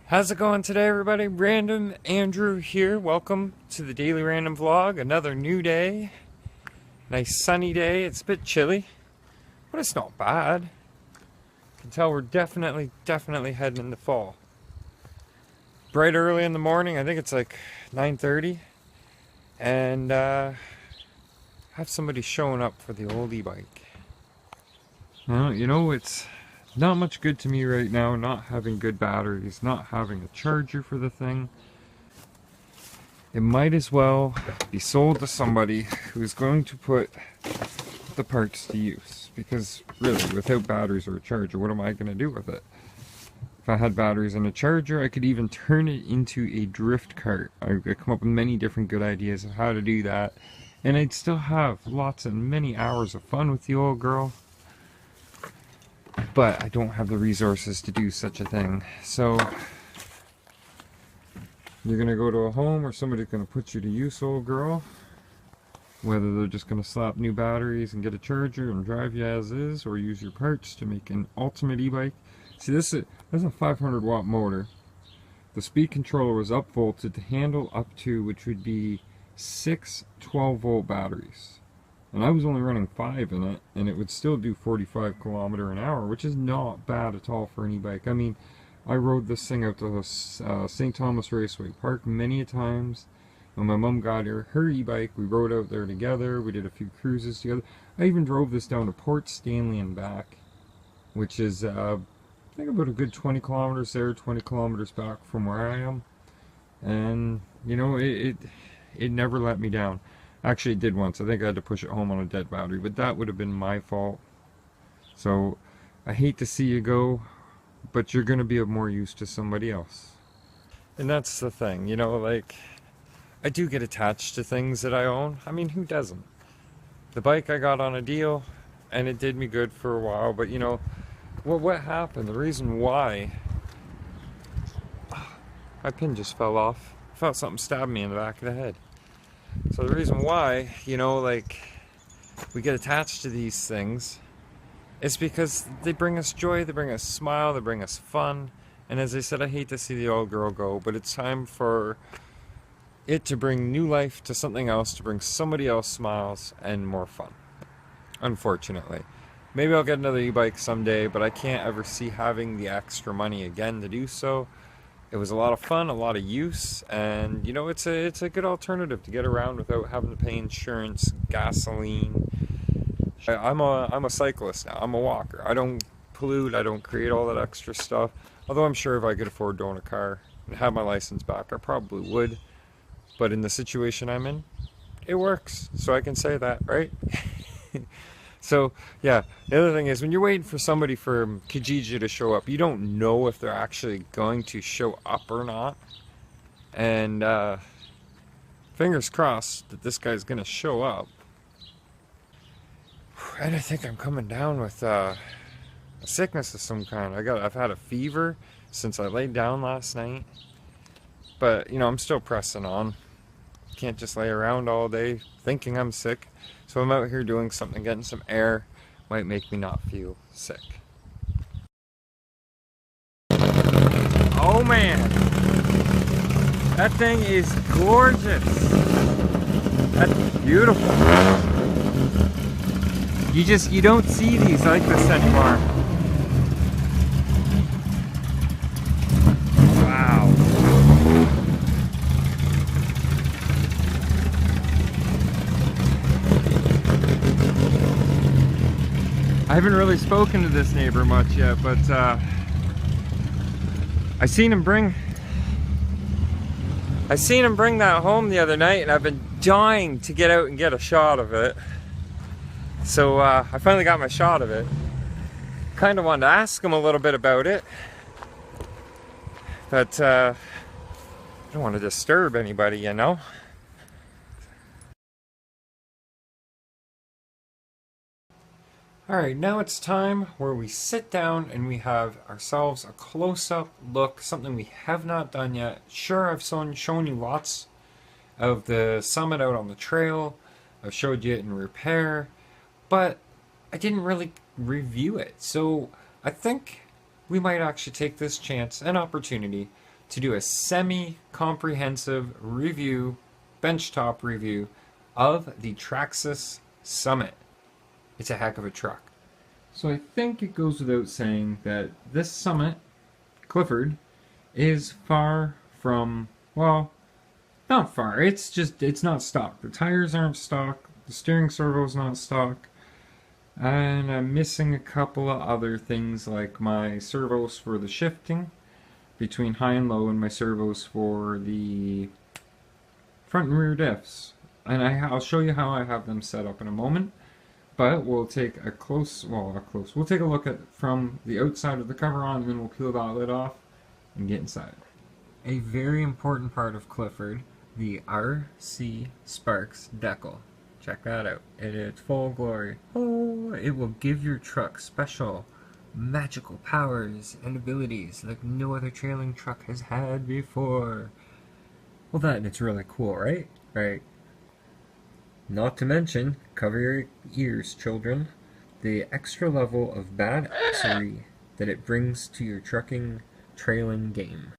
How's it going today, everybody? Random Andrew here. Welcome to the Daily Random Vlog. Another new day. Nice sunny day. It's a bit chilly, but it's not bad. You can tell we're definitely heading into fall. Bright early in the morning. I think it's like 9:30. And have somebody showing up for the old e-bike. Now, it's not much good to me right now, not having good batteries, not having a charger for the thing. It might as well be sold to somebody who's going to put the parts to use. Because really, without batteries or a charger, what am I going to do with it? If I had batteries and a charger, I could even turn it into a drift cart. I could come up with many different good ideas of how to do that. And I'd still have lots and many hours of fun with the old girl. But I don't have the resources to do such a thing. So you're gonna go to a home or somebody's gonna put you to use, old girl. Whether they're just gonna slap new batteries and get a charger and drive you as is, or use your parts to make an ultimate e-bike. See, this is a 500 watt motor. The speed controller was upvolted to handle up to, which would be 6 12-volt batteries. And I was only running 5 in it, and it would still do 45 km/h, which is not bad at all for an e-bike. I mean, I rode this thing out to the St. Thomas Raceway Park many a times. When my mom got her e-bike, we rode out there together. We did a few cruises together. I even drove this down to Port Stanley and back, which is, I think about a good 20 kilometers there, 20 kilometers back from where I am. And, it never let me down. Actually, it did once. I think I had to push it home on a dead battery, but that would have been my fault. So, I hate to see you go, but you're going to be of more use to somebody else. And that's the thing, I do get attached to things that I own. I mean, who doesn't? The bike I got on a deal, and it did me good for a while, but what happened? The reason why... My pin just fell off. I felt something stab me in the back of the head. So the reason why, we get attached to these things is because they bring us joy, they bring us smile, they bring us fun. And as I said, I hate to see the old girl go, but it's time for it to bring new life to something else, to bring somebody else smiles and more fun. Unfortunately. Maybe I'll get another e-bike someday, but I can't ever see having the extra money again to do so. It was a lot of fun, a lot of use, and it's a good alternative to get around without having to pay insurance, gasoline. I'm a cyclist now. I'm a walker. I don't pollute. I don't create all that extra stuff. Although I'm sure if I could afford to own a car and have my license back, I probably would. But in the situation I'm in, it works. So I can say that, right? So, yeah, the other thing is, when you're waiting for somebody for Kijiji to show up, you don't know if they're actually going to show up or not. And, fingers crossed that this guy's going to show up. And I think I'm coming down with, a sickness of some kind. I've had a fever since I laid down last night. But, I'm still pressing on. Can't just lay around all day thinking I'm sick. So I'm out here doing something, getting some air. Might make me not feel sick. Oh man! That thing is gorgeous! That's beautiful! You don't see these like this anymore. Wow! I haven't really spoken to this neighbor much yet, but I seen him bring that home the other night, and I've been dying to get out and get a shot of it. So I finally got my shot of it. Kind of wanted to ask him a little bit about it, but I don't want to disturb anybody, Alright, now it's time where we sit down and we have ourselves a close-up look, something we have not done yet. Sure, I've shown you lots of the Summit out on the trail. I've showed you it in repair, but I didn't really review it. So I think we might actually take this chance and opportunity to do a semi-comprehensive review, benchtop review of the Traxxas Summit. It's a heck of a truck. So I think it goes without saying that this Summit, Clifford, is far from, well, not far. It's not stock. The tires aren't stock. The steering servo's not stock. And I'm missing a couple of other things like my servos for the shifting between high and low and my servos for the front and rear diffs. And I'll show you how I have them set up in a moment. But we'll take we'll take a look at from the outside of the cover on, and then we'll peel that lid off and get inside. A very important part of Clifford, the RC Sparks decal. Check that out. It's full glory. Oh, it will give your truck special magical powers and abilities like no other trailing truck has had before. Well, it's really cool, right? Right. Not to mention, cover your ears, children, the extra level of badassery that it brings to your trucking trailing game.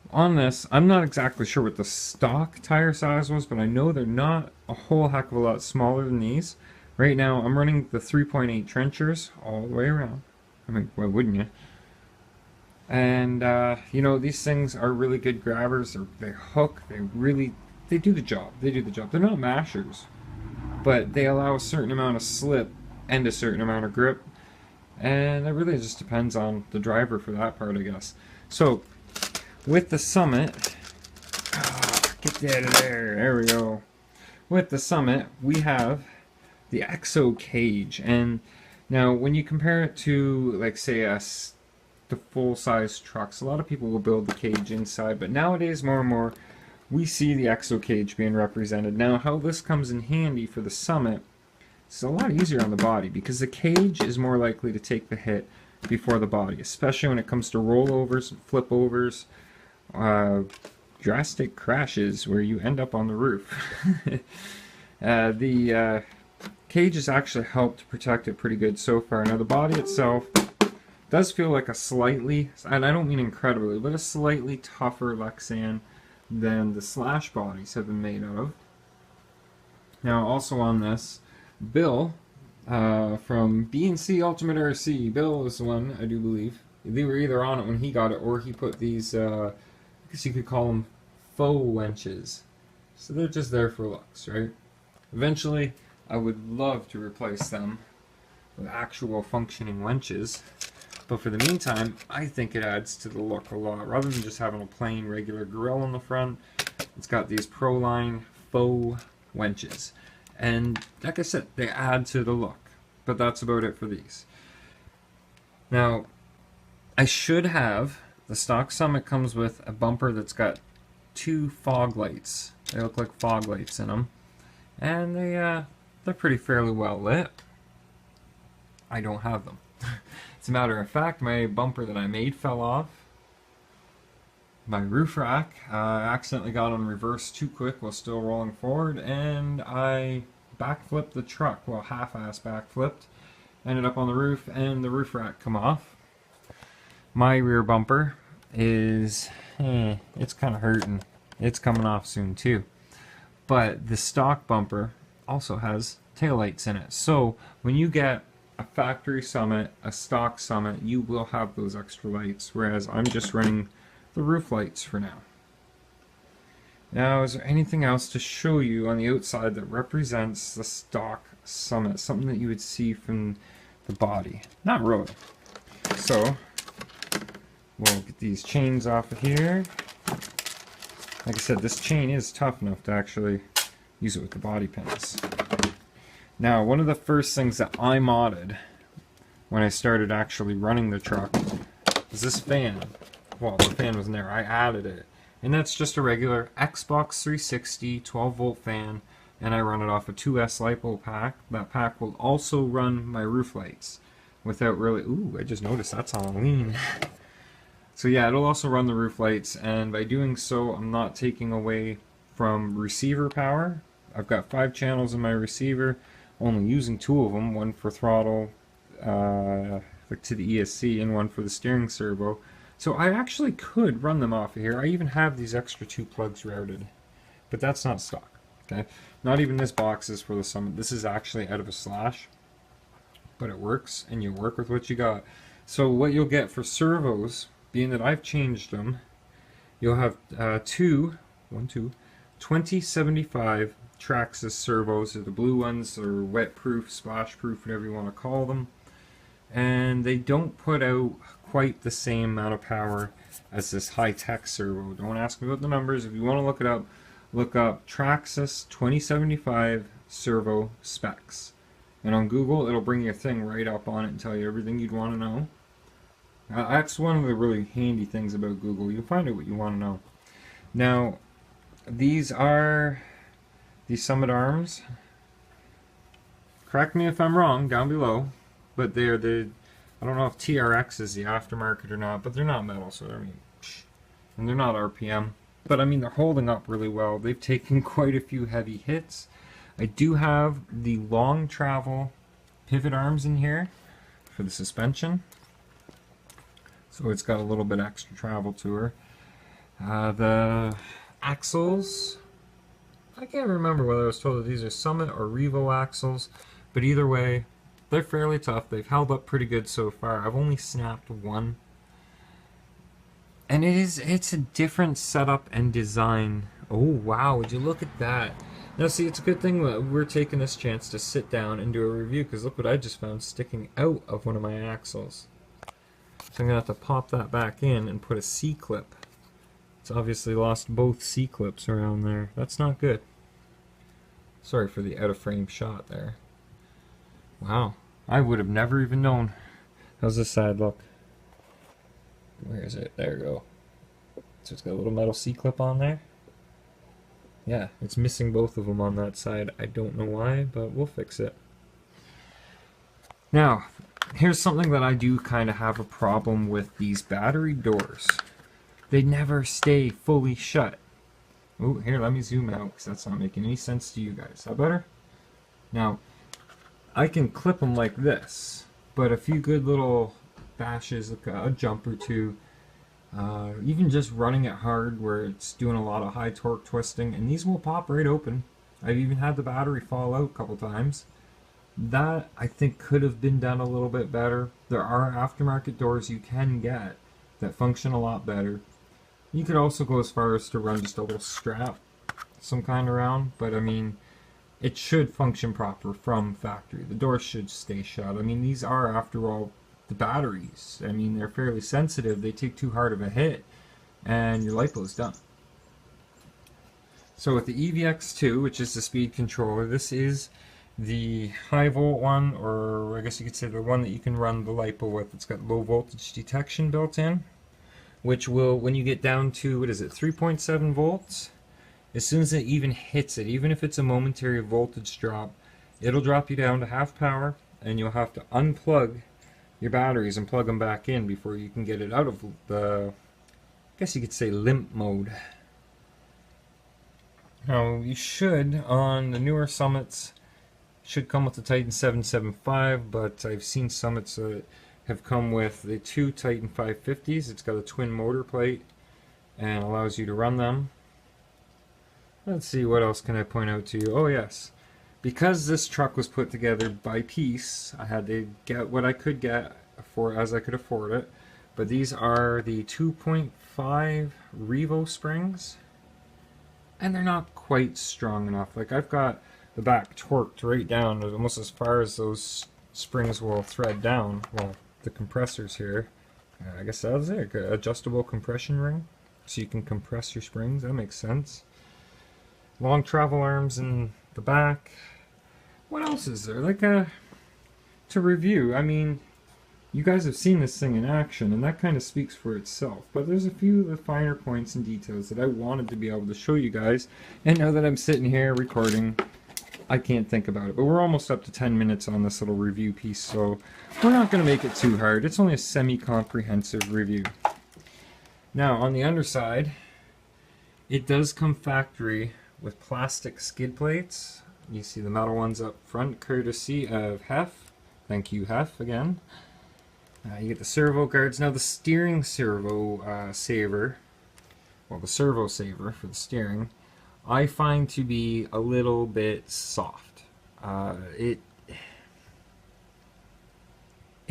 On this, I'm not exactly sure what the stock tire size was, but I know they're not a whole heck of a lot smaller than these. Right now, I'm running the 3.8 trenchers all the way around. I mean, why wouldn't you? And, you know, these things are really good grabbers. They hook. They do the job. They do the job. They're not mashers, but they allow a certain amount of slip and a certain amount of grip. And it really just depends on the driver for that part, I guess. So, with the Summit, get that out of there. There we go. With the Summit, we have the EXO cage, and now when you compare it to, like, say, the full-size trucks, a lot of people will build the cage inside, but nowadays more and more we see the EXO cage being represented. Now, how this comes in handy for the Summit, it's a lot easier on the body because the cage is more likely to take the hit before the body, especially when it comes to rollovers, flip overs, drastic crashes where you end up on the roof. The cage has actually helped protect it pretty good so far. Now the body itself does feel like a slightly, and I don't mean incredibly, but a slightly tougher Lexan than the slash bodies have been made of. Now also on this, Bill from B&C Ultimate RC, Bill is the one, I do believe. They were either on it when he got it, or he put these, I guess you could call them faux wenches. So they're just there for looks, right? Eventually, I would love to replace them with actual functioning wenches. But for the meantime, I think it adds to the look a lot. Rather than just having a plain regular grill on the front, it's got these Proline faux wenches. And like I said, they add to the look. But that's about it for these. Now, I should have, the stock Summit comes with a bumper that's got 2 fog lights. They look like fog lights in them. And they're pretty fairly well lit. I don't have them. As a matter of fact, my bumper that I made fell off. My roof rack accidentally got on reverse too quick while still rolling forward, and I backflipped the truck, well, half-ass backflipped, ended up on the roof, and the roof rack come off. My rear bumper is, it's kind of hurting. It's coming off soon too. But the stock bumper also has taillights in it. So when you get a factory Summit, a stock Summit, you will have those extra lights, whereas I'm just running the roof lights for now. Now, is there anything else to show you on the outside that represents the stock Summit? Something that you would see from the body? Not really. So, we'll get these chains off of here. Like I said, this chain is tough enough to actually use it with the body pins. Now, one of the first things that I modded when I started actually running the truck was this fan. Well, the fan wasn't there, I added it. And that's just a regular Xbox 360 12 volt fan, and I run it off a 2S LiPo pack. That pack will also run my roof lights without really, ooh, I just noticed that's on lean. So yeah, it'll also run the roof lights, and by doing so, I'm not taking away from receiver power. I've got 5 channels in my receiver, only using 2 of them, 1 for throttle to the ESC and 1 for the steering servo. So I actually could run them off of here. I even have these extra 2 plugs routed, but that's not stock. Okay, not even this box is for the Summit. This is actually out of a Slash, but it works, and you work with what you got. So what you'll get for servos, being that I've changed them, you'll have 2075 Traxxas servos. They're the blue ones, or wet proof, splash proof, whatever you want to call them. And they don't put out quite the same amount of power as this high-tech servo. Don't ask me about the numbers. If you want to look it up, look up Traxxas 2075 servo specs. And on Google, it'll bring your thing right up on it and tell you everything you'd want to know. That's one of the really handy things about Google. You'll find out what you want to know. Now, these are the Summit arms. Correct me if I'm wrong down below, but they're the, I don't know if TRX is the aftermarket or not, but they're not metal, so I mean, and they're not RPM. But I mean, they're holding up really well. They've taken quite a few heavy hits. I do have the long travel pivot arms in here for the suspension, so it's got a little bit extra travel to her. The axles, I can't remember whether I was told that these are Summit or Revo axles, but either way, they're fairly tough. They've held up pretty good so far. I've only snapped one. And it's a different setup and design. Oh wow, would you look at that? Now see, it's a good thing that we're taking this chance to sit down and do a review, because look what I just found sticking out of one of my axles. So I'm going to have to pop that back in and put a C-clip. It's obviously lost both C-clips around there. That's not good. Sorry for the out-of-frame shot there. Wow, I would have never even known. How's this side look? Where is it? There we go. So it's got a little metal C-clip on there. Yeah, it's missing both of them on that side. I don't know why, but we'll fix it. Now, here's something that I do kind of have a problem with these battery doors. They never stay fully shut. Oh, here, let me zoom out, because that's not making any sense to you guys. Is that better? Now, I can clip them like this, but a few good little bashes, like a jump or two, even just running it hard where it's doing a lot of high torque twisting, and these will pop right open. I've even had the battery fall out a couple times. That, I think, could have been done a little bit better. There are aftermarket doors you can get that function a lot better. You could also go as far as to run just a little strap, some kind around, but I mean, it should function proper from factory. The door should stay shut. I mean, these are, after all, the batteries. I mean, they're fairly sensitive. They take too hard of a hit, and your LiPo's done. So with the EVX2, which is the speed controller, this is the high volt one, or I guess you could say the one that you can run the LiPo with. It's got low voltage detection built in, which will, when you get down to, what is it, 3.7 volts, as soon as it even hits it, even if it's a momentary voltage drop, it'll drop you down to half power, and you'll have to unplug your batteries and plug them back in before you can get it out of the, I guess you could say, limp mode. Now, you should, on the newer Summits, should come with the Titan 775, but I've seen Summits that have come with the 2 Titan 550s. It's got a twin motor plate and allows you to run them. Let's see, what else can I point out to you? Oh yes, because this truck was put together by piece, I had to get what I could get for as I could afford it. But these are the 2.5 Revo springs, and they're not quite strong enough. Like, I've got the back torqued right down almost as far as those springs will thread down. Well, the compressors here, I guess that's it, adjustable compression ring, so you can compress your springs. That makes sense. Long travel arms in the back. What else is there? Like, to review, I mean, you guys have seen this thing in action, and that kind of speaks for itself. But there's a few of the finer points and details that I wanted to be able to show you guys. And now that I'm sitting here recording, I can't think about it. But we're almost up to 10 minutes on this little review piece, so we're not going to make it too hard. It's only a semi-comprehensive review. Now, on the underside, it does come factory with plastic skid plates. You see the metal ones up front, courtesy of Hef. Thank you, Hef, again. You get the servo guards. Now the steering servo saver, well, the servo saver for the steering, I find to be a little bit soft. It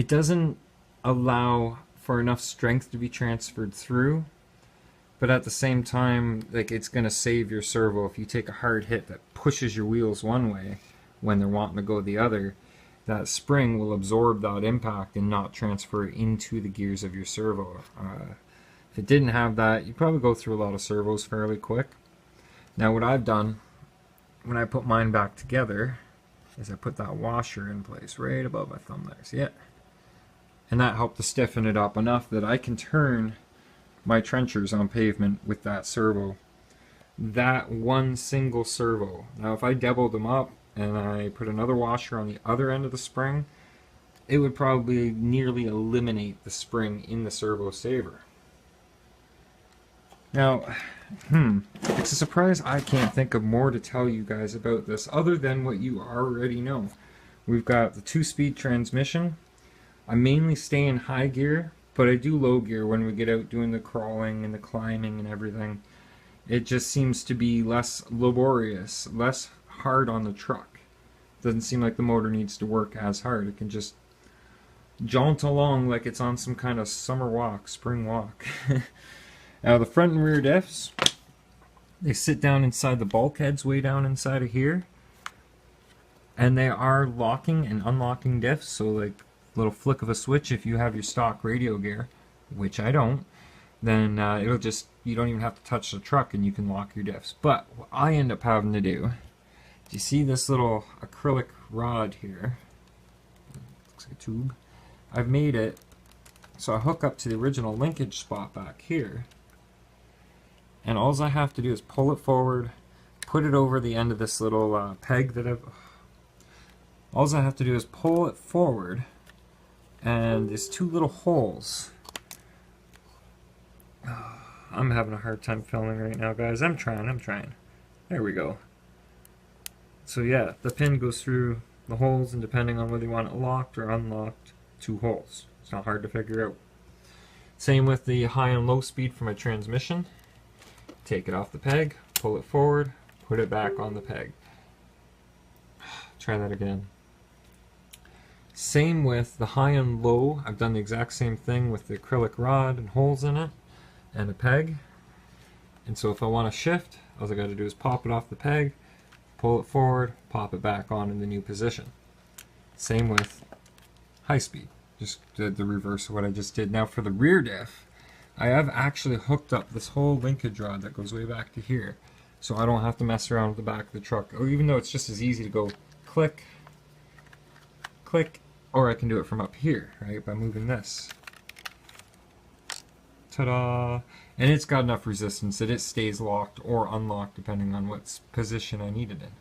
doesn't allow for enough strength to be transferred through, but at the same time, like, it's going to save your servo if you take a hard hit that pushes your wheels one way when they're wanting to go the other. That spring will absorb that impact and not transfer into the gears of your servo. If it didn't have that, you'd probably go through a lot of servos fairly quick. Now what I've done when I put mine back together is I put that washer in place right above my thumb there. See it? And that helped to stiffen it up enough that I can turn my trenchers on pavement with that servo. That one single servo. Now if I doubled them up and I put another washer on the other end of the spring, it would probably nearly eliminate the spring in the servo saver. Now, it's a surprise I can't think of more to tell you guys about this other than what you already know. We've got the 2-speed transmission. I mainly stay in high gear, but I do low gear when we get out doing the crawling and the climbing and everything. It just seems to be less laborious, less hard on the truck. Doesn't seem like the motor needs to work as hard. It can just jaunt along like it's on some kind of summer walk, spring walk. Now the front and rear diffs, they sit down inside the bulkheads way down inside of here. And they are locking and unlocking diffs, so like little flick of a switch if you have your stock radio gear, which I don't, then it'll just, you don't even have to touch the truck and you can lock your diffs. But what I end up having to do, you see this little acrylic rod here, looks like a tube, I've made it so I hook up to the original linkage spot back here, and all I have to do is pull it forward, put it over the end of this little peg that all I have to do is pull it forward, and there's 2 little holes. I'm having a hard time filming right now, guys. I'm trying. There we go. So yeah, the pin goes through the holes, and depending on whether you want it locked or unlocked, 2 holes. It's not hard to figure out. Same with the high and low speed for my transmission. Take it off the peg, pull it forward, put it back on the peg. Try that again. Same with the high and low. I've done the exact same thing with the acrylic rod and holes in it and a peg. And so if I want to shift, all I got to do is pop it off the peg, pull it forward, pop it back on in the new position. Same with high speed. Just did the reverse of what I just did. Now for the rear diff, I have actually hooked up this whole linkage rod that goes way back to here, so I don't have to mess around with the back of the truck. Or even though it's just as easy to go click, click, or I can do it from up here, right, by moving this. Ta-da! And it's got enough resistance that it stays locked or unlocked depending on what position I need it in.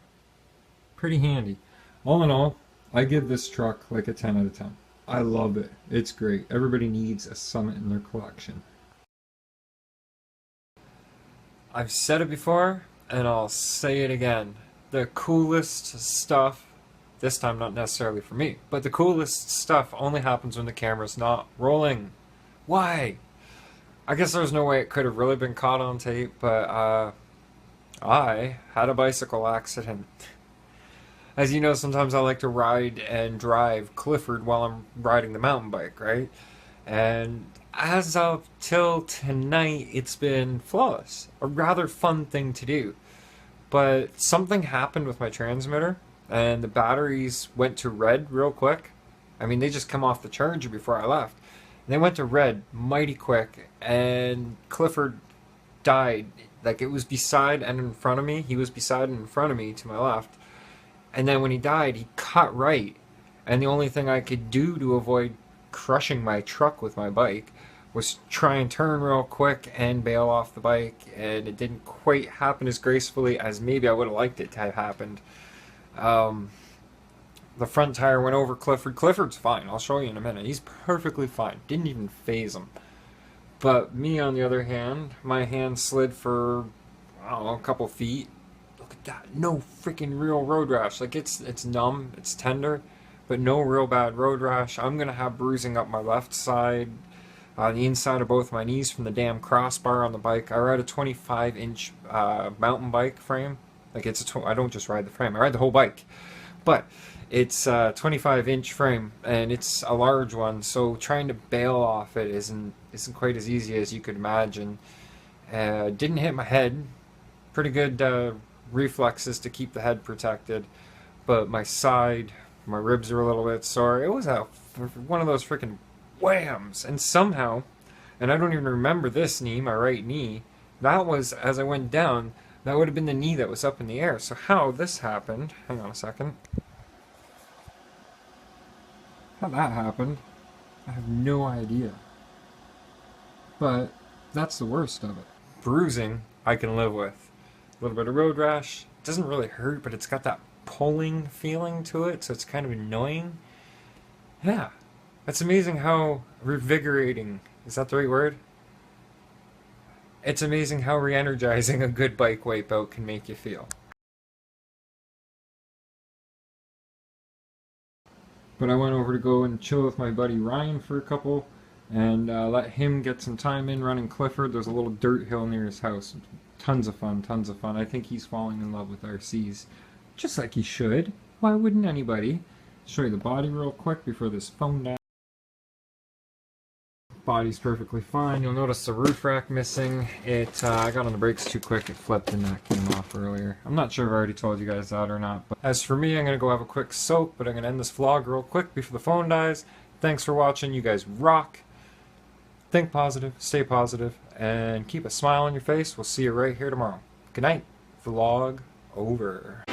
Pretty handy. All in all, I give this truck like a 10 out of 10. I love it. It's great. Everybody needs a Summit in their collection. I've said it before, and I'll say it again. The coolest stuff, this time not necessarily for me, but the coolest stuff only happens when the camera's not rolling. Why? I guess there's no way it could have really been caught on tape, but I had a bicycle accident. As you know, sometimes I like to ride and drive Clifford while I'm riding the mountain bike, right? And as of till tonight, it's been flawless. A rather fun thing to do. But something happened with my transmitter, and the batteries went to red real quick. I mean, they just come off the charger before I left. And they went to red mighty quick, and Clifford died. Like, it was beside and in front of me. He was beside and in front of me to my left. And then when he died, he cut right. And the only thing I could do to avoid crushing my truck with my bike was try and turn real quick and bail off the bike, and it didn't quite happen as gracefully as maybe I would have liked it to have happened. The front tire went over Clifford. Clifford's fine. I'll show you in a minute. He's perfectly fine. Didn't even phase him. But me, on the other hand, my hand slid for, I don't know, a couple feet. Look at that. No freaking real road rash. Like, it's numb. It's tender. but no real bad road rash. I'm going to have bruising up my left side, on the inside of both my knees from the damn crossbar on the bike. I ride a 25-inch mountain bike frame. Like I don't just ride the frame, I ride the whole bike. But it's a 25-inch frame, and it's a large one, so trying to bail off it isn't quite as easy as you could imagine. Didn't hit my head. Pretty good reflexes to keep the head protected, but my side, my ribs are a little bit sore. It was one of those freaking whams, and somehow, and I don't even remember this knee, my right knee, that was, as I went down, that would have been the knee that was up in the air. So how this happened, hang on a second, how that happened, I have no idea. But that's the worst of it. Bruising, I can live with. A little bit of road rash, it doesn't really hurt, but it's got that pulling feeling to it, so it's kind of annoying. Yeah. It's amazing how revigorating, is that the right word? It's amazing how re-energizing a good bike wipeout can make you feel. But I went over to go and chill with my buddy Ryan for a couple, and let him get some time in running Clifford. There's a little dirt hill near his house. Tons of fun, tons of fun. I think he's falling in love with RCs, just like he should. Why wouldn't anybody? Show you the body real quick before this phone dies. Body's perfectly fine. You'll notice the roof rack missing. I got on the brakes too quick. It flipped and that came off earlier. I'm not sure if I already told you guys that or not. But as for me, I'm going to go have a quick soak, but I'm going to end this vlog real quick before the phone dies. Thanks for watching. You guys rock. Think positive, stay positive, and keep a smile on your face. We'll see you right here tomorrow. Good night. Vlog over.